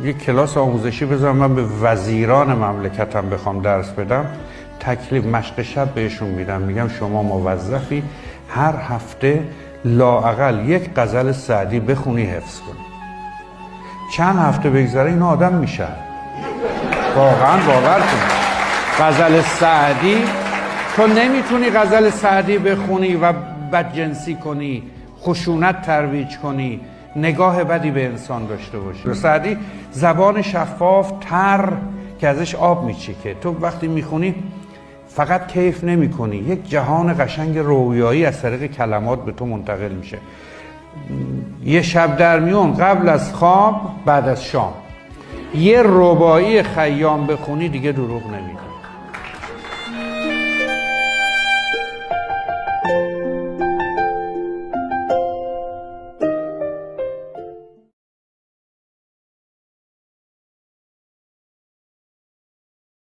یک کلاس آموزشی بذارم من به وزیران مملکتم بخوام درس بدم، تکلیف مشق شب بهشون میدم، میگم شما موظفی هر هفته لااقل یک غزل سعدی بخونی حفظ کنی. چند هفته بگذره این آدم میشه. واقعا باور کن. غزل سعدی تو نمیتونی غزل سعدی بخونی و بدجنسی کنی، خشونت ترویج کنی، نگاه بدی به انسان داشته باشی. سعدی زبان شفاف تر که ازش آب میچکه. تو وقتی میخونی فقط کیف نمی کنی، یک جهان قشنگ رویایی از طریق کلمات به تو منتقل میشه. یه شب در میون قبل از خواب بعد از شام یه رباعی خیام بخونی دیگه دروغ نمیگی.